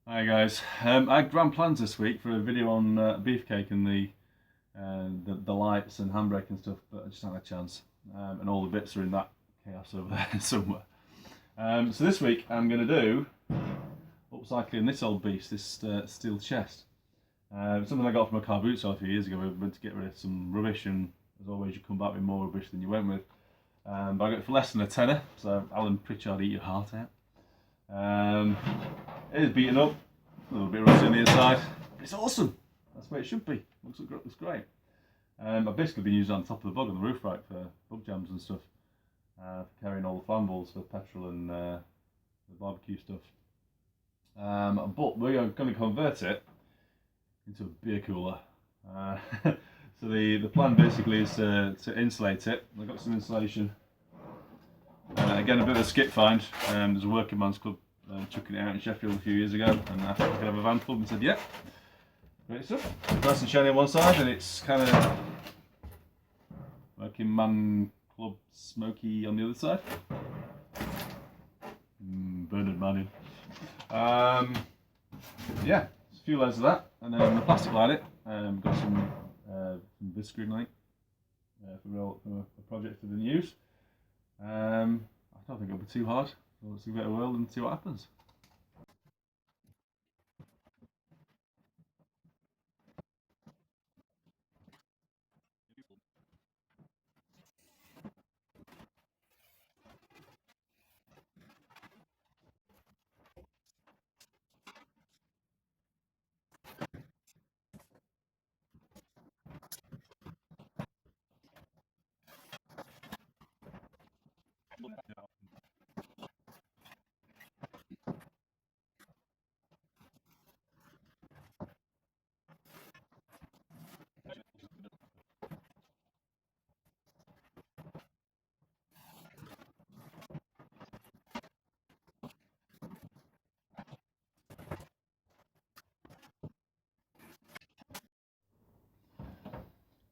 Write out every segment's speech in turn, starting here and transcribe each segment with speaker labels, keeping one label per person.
Speaker 1: Hi guys, I had grand plans this week for a video on beefcake and the lights and handbrake and stuff, but I just haven't had a chance, and all the bits are in that chaos over there somewhere. So this week I'm going to do upcycling this old beast, this steel chest. Something I got from a car boot sale a few years ago. We went to get rid of some rubbish, and as always you come back with more rubbish than you went with. But I got it for less than a tenner, so Alan Pritchard, eat your heart out. It is beaten up, a little bit rusty on the inside, but it's awesome. That's where it should be. Looks great. I've basically been using it on top of the bug on the roof rack for bug jams and stuff, for carrying all the fan balls for petrol and the barbecue stuff. But we're going to convert it into a beer cooler. So the plan basically is to insulate it. I've got some insulation. Again, a bit of a skip find. There's a working man's club chucking it out in Sheffield a few years ago, and I thought I could have a van club and said, yeah, great stuff. Nice and shiny on one side, and it's kind of working man club smoky on the other side. Bernard Manning. Yeah, a few layers of that, and then the plastic lining. Got some viscreen lining from a project I didn't use. I don't think it'll be too hard. So let's give it a whirl and see what happens.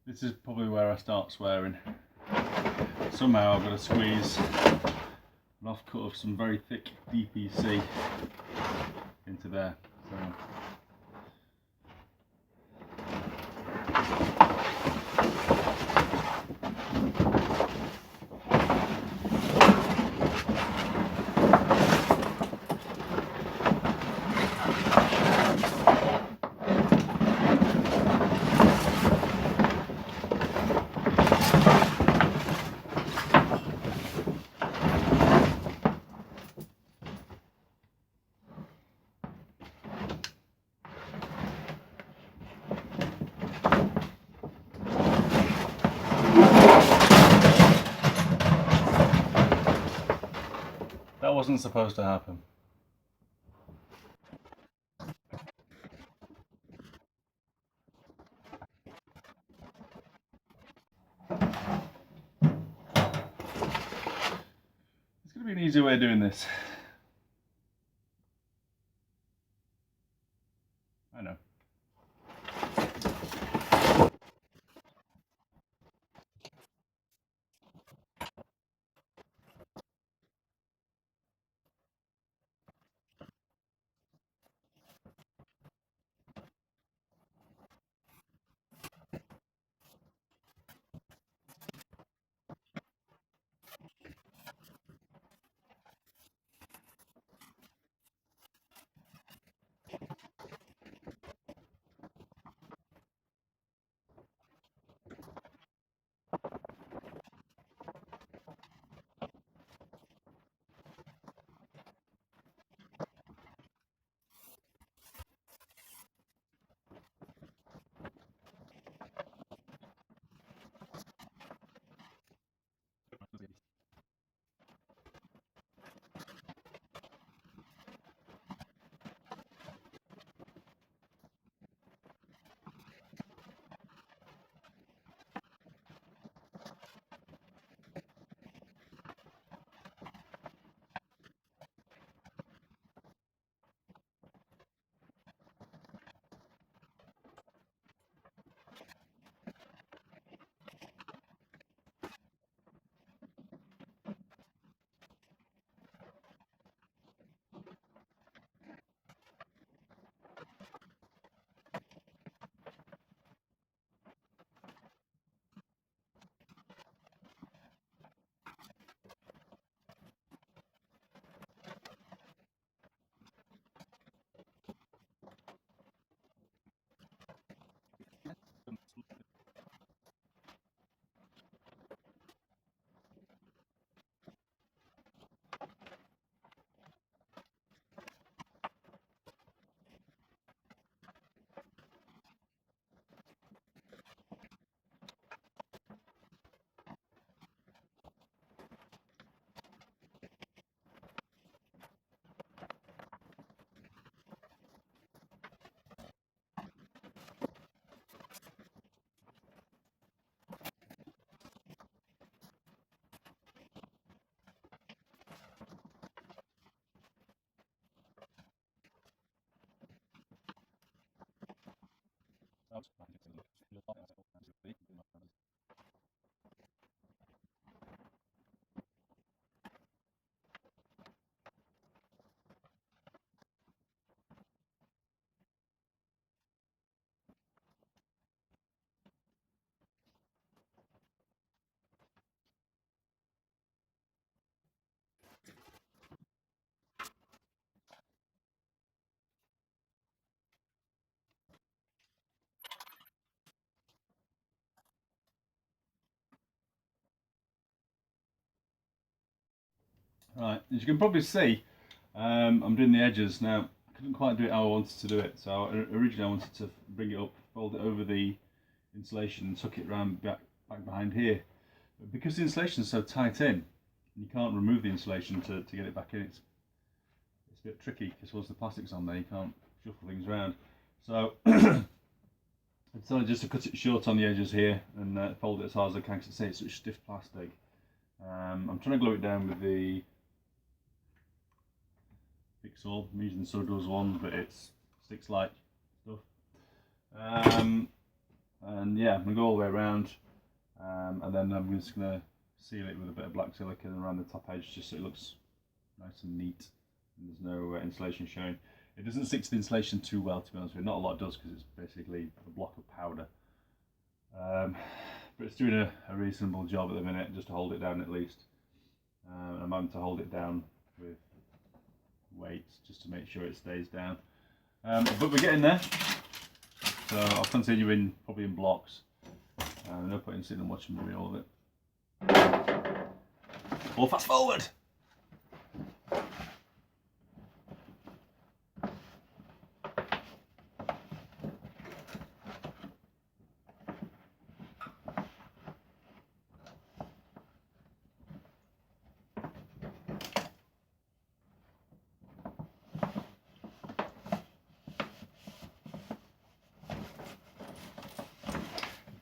Speaker 1: This is probably where I start swearing. Somehow I've got to squeeze an offcut of some very thick DPC into there. So that wasn't supposed to happen. There's going to be an easier way of doing this. I know. Right, as you can probably see, I'm doing the edges now. I couldn't quite do it how I wanted to do it, so originally I wanted to bring it up, fold it over the insulation and tuck it around back behind here. But because the insulation is so tight in, you can't remove the insulation to get it back in. It's a bit tricky because once the plastic's on there, you can't shuffle things around. So I decided just to cut it short on the edges here and fold it as hard as I can because it's such stiff plastic. I'm trying to glue it down with the Pixel. I'm using the Sawdust one, but it sticks like stuff. And yeah, I'm going to go all the way around, and then I'm just going to seal it with a bit of black silicone around the top edge just so it looks nice and neat and there's no insulation showing. It doesn't stick to the insulation too well, to be honest with you. Not a lot does because it's basically a block of powder. But it's doing a reasonable job at the minute, just to hold it down at least. I'm having to hold it down with weights just to make sure it stays down. But we're getting there. So I'll continue probably in blocks. No point in sitting and watching me doing all of it. Or fast forward!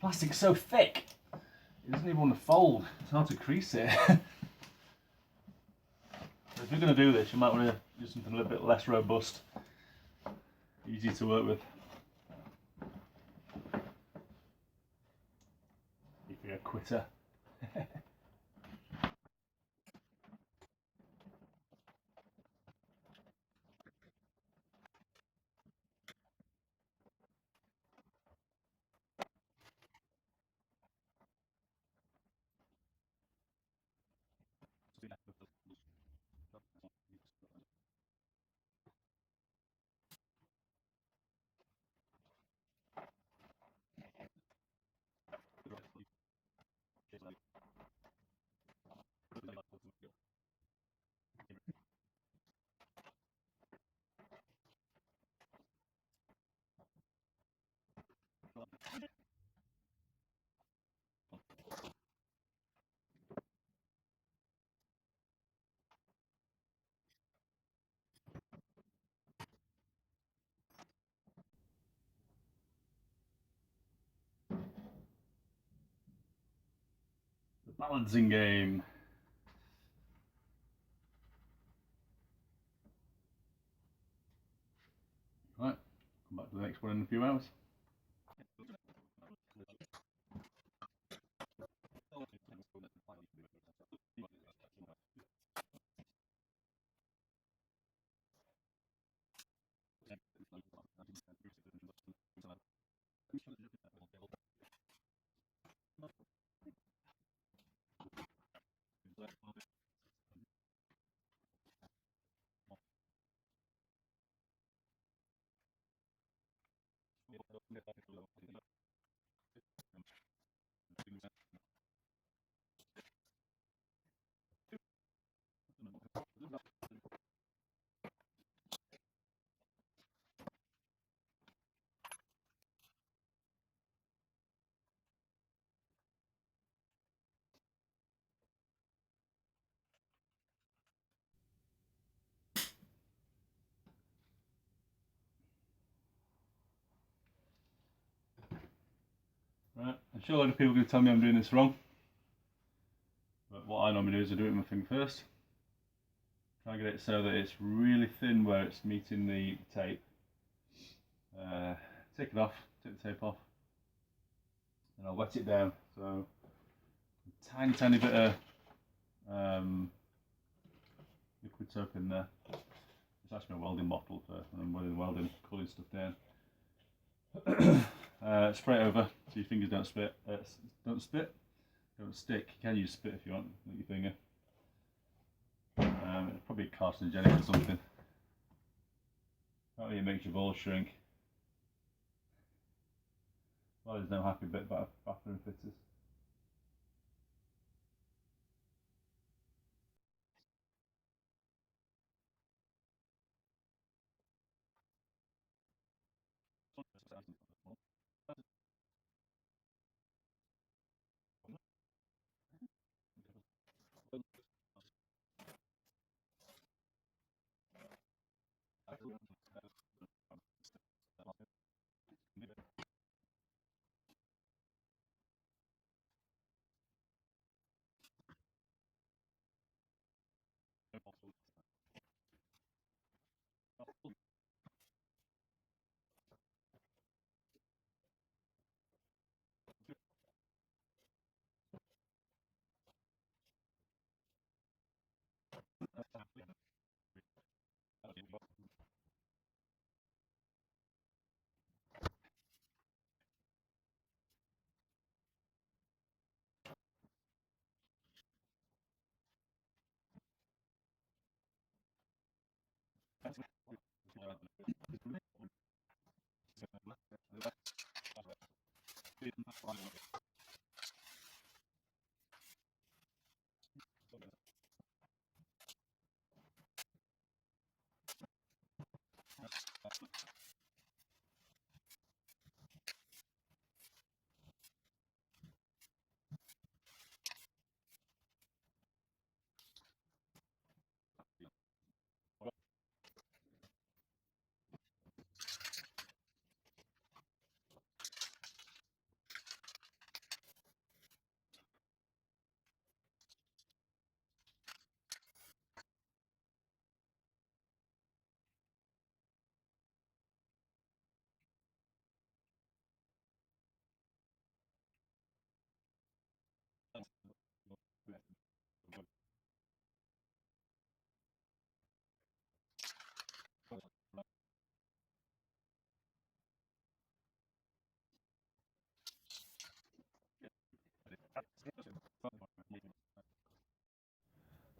Speaker 1: Plastic's so thick, it doesn't even want to fold. It's hard to crease it. So if you're going to do this, you might want to do something a little bit less robust, easy to work with. If you're a quitter. The balancing game. Right, come back to the next one in a few hours. Right, I'm sure a lot of people are going to tell me I'm doing this wrong. But what I normally do is I do it with my finger first. Try and get it so that it's really thin where it's meeting the tape. Take it off, take the tape off, and I'll wet it down. So a tiny bit of liquid soap in there. It's actually my welding bottle for when I'm welding, cooling stuff down. Spray it over so your fingers don't spit. Don't stick. You can use spit if you want, with your finger. It's probably carcinogenic or something. That really makes your balls shrink. Well, there's no happy bit about bathroom fitters.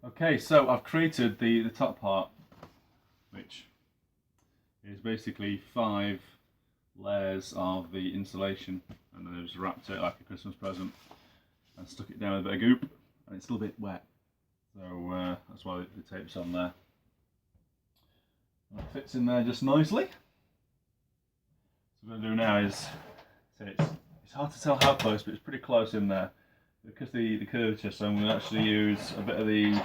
Speaker 1: Okay, so I've created the top part, which is basically 5 layers of the insulation, and then I just wrapped it like a Christmas present and stuck it down with a bit of goop, and it's still a bit wet, so that's why the tape's on there. And it fits in there just nicely. So what I'm going to do now is, it's hard to tell how close, but it's pretty close in there because the curvature. So I'm going to actually use a bit of the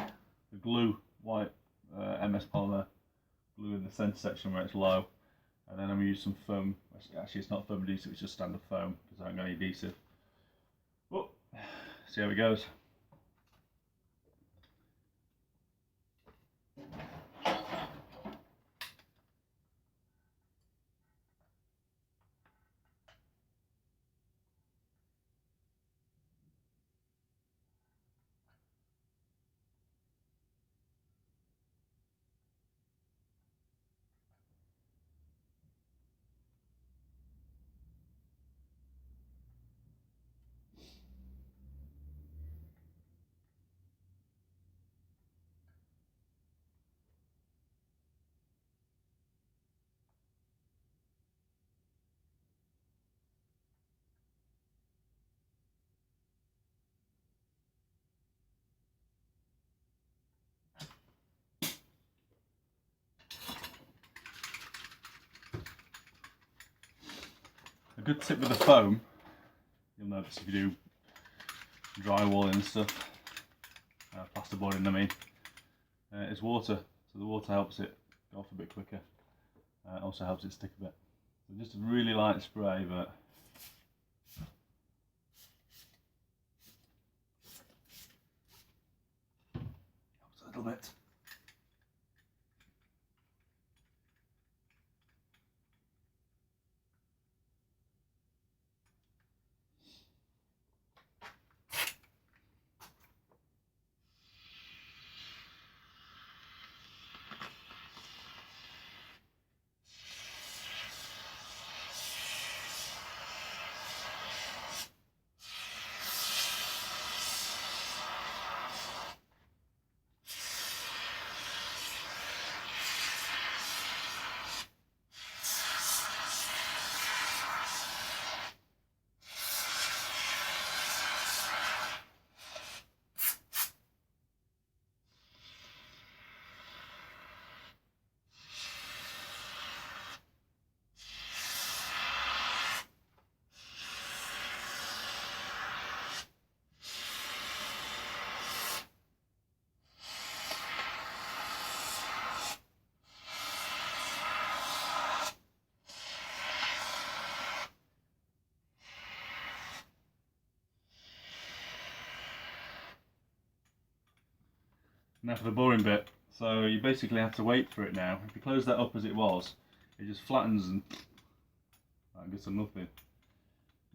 Speaker 1: glue, white MS polymer glue in the centre section where it's low, and then I'm going to use some foam. Actually, it's not foam adhesive; it's just standard foam because I haven't got any adhesive. But see how it goes. A good tip with the foam, you'll notice if you do drywalling and stuff, plasterboarding I mean, is water. So the water helps it go off a bit quicker. Also helps it stick a bit. So just a really light spray, but helps a little bit. Now for the boring bit. So you basically have to wait for it now. If you close that up as it was, it just flattens and that gets to nothing.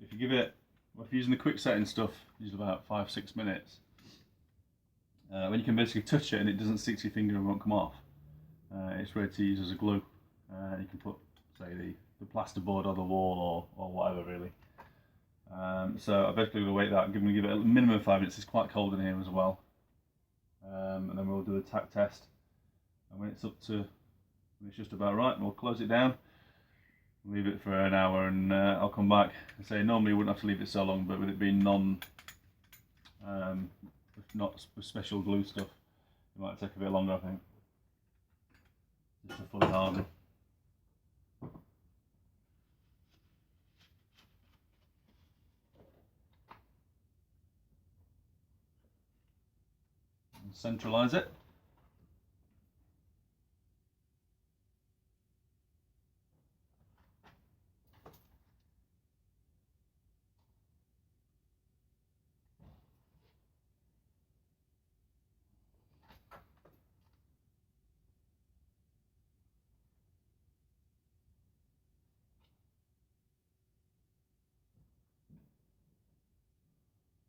Speaker 1: If you give it, well, if you're using the quick setting stuff, use about 5-6 minutes. When you can basically touch it and it doesn't stick to your finger and won't come off, it's ready to use as a glue. You can put, say, the plasterboard on the wall or whatever really. So I'm basically going to wait that. I'm going to give it a minimum of 5 minutes. It's quite cold in here as well. And then we'll do the tack test. And when it's up to, when it's just about right, we'll close it down, leave it for an hour, and I'll come back and say normally you wouldn't have to leave it so long, but with it being not special glue stuff, it might take a bit longer, I think, just to fully harden. And centralise it.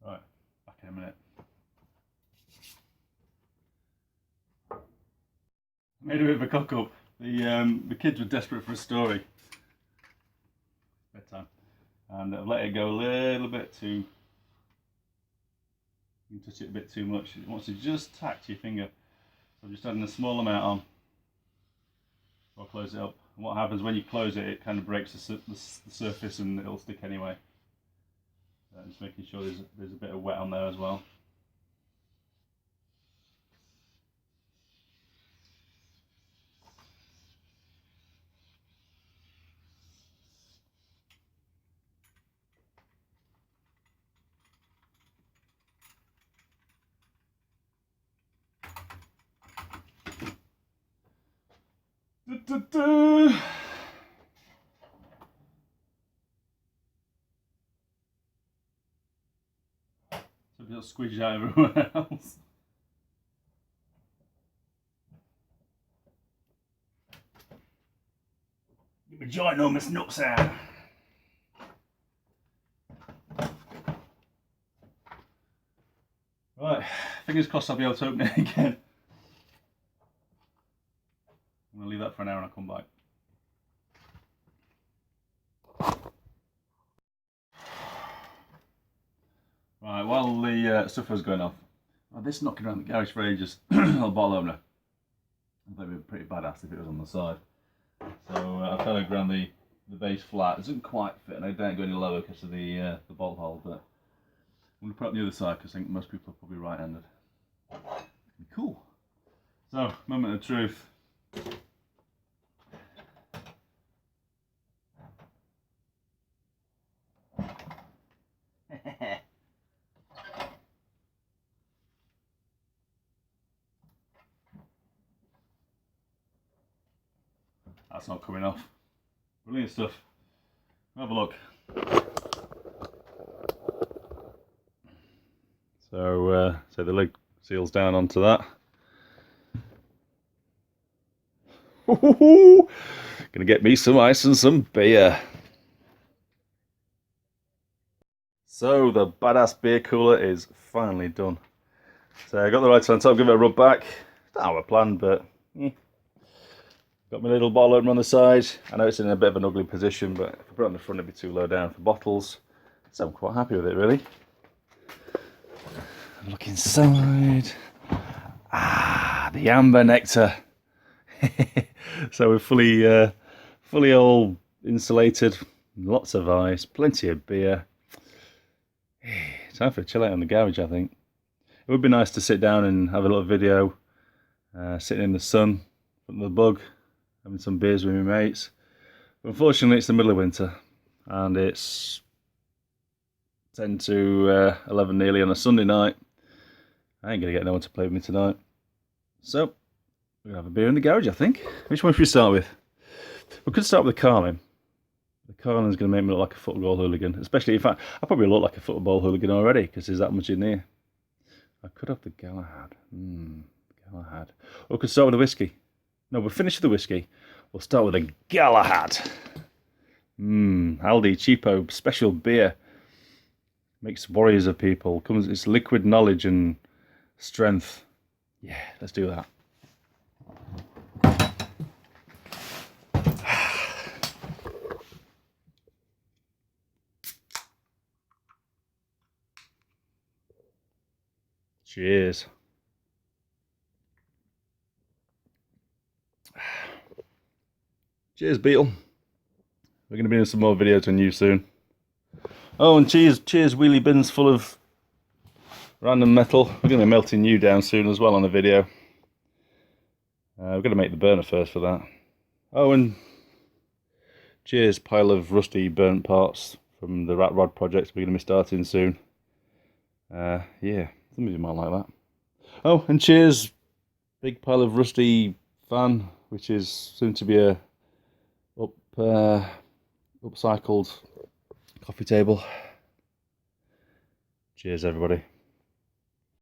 Speaker 1: Right, back in a minute. Made a bit of a cock up. The kids were desperate for a story. Bedtime. And I've let it go a little bit too. You can touch it a bit too much. It wants to just tack to your finger. So I'm just adding a small amount on. I'll close it up. And what happens when you close it, it kind of breaks the surface and it'll stick anyway. Just making sure there's a bit of wet on there as well. So it'll squeeze out everywhere else. Get my ginormous nuts out. Right, fingers crossed I'll be able to open it again. I'm going to leave that for an hour and I'll come back. Right, while the stuff was going off, this knocking around the garage for ages, on the bottle opener. I thought it would be pretty badass if it was on the side. So I've kind of ground the base flat. It doesn't quite fit, and I don't go any lower because of the bolt hole, but I'm going to put it on the other side because I think most people are probably right-handed. Cool. So, moment of truth. That's not coming off. Brilliant stuff. Have a look. So the lid seals down onto that. Gonna get me some ice and some beer. So the badass beer cooler is finally done. So I got the lights on top, give it a rub back. Not our plan, but got my little bottle opener on the side. I know it's in a bit of an ugly position, but if I put it on the front, it'd be too low down for bottles. So I'm quite happy with it, really. Look inside. Ah, the amber nectar. So we're fully all insulated. Lots of ice, plenty of beer. Time for a chill out in the garage, I think. It would be nice to sit down and have a little video, sitting in the sun, from the bug, having some beers with my mates. But unfortunately, it's the middle of winter, and it's 10 to 11 nearly on a Sunday night. I ain't gonna get no one to play with me tonight. So, we're gonna have a beer in the garage, I think. Which one should we start with? We could start with the Carlin. The Carlin's gonna make me look like a football hooligan. Especially, in fact, I probably look like a football hooligan already, because there's that much in here. I could have the Galahad. Galahad. We could start with a whiskey. No, we'll finish with the whiskey. We'll start with a Galahad. Aldi cheapo special beer. Makes warriors of people. It's liquid knowledge and strength. Yeah, let's do that. Cheers. Cheers, Beetle. We're going to be doing some more videos on you soon. Oh, and cheers wheelie bins full of random metal. We're going to be melting you down soon as well on a video. We're going to make the burner first for that. Oh, and cheers pile of rusty burnt parts from the Rat Rod project we're going to be starting soon. Yeah, some of you might like that. Oh, and cheers big pile of rusty fan, which is soon to be a upcycled coffee table. Cheers, everybody.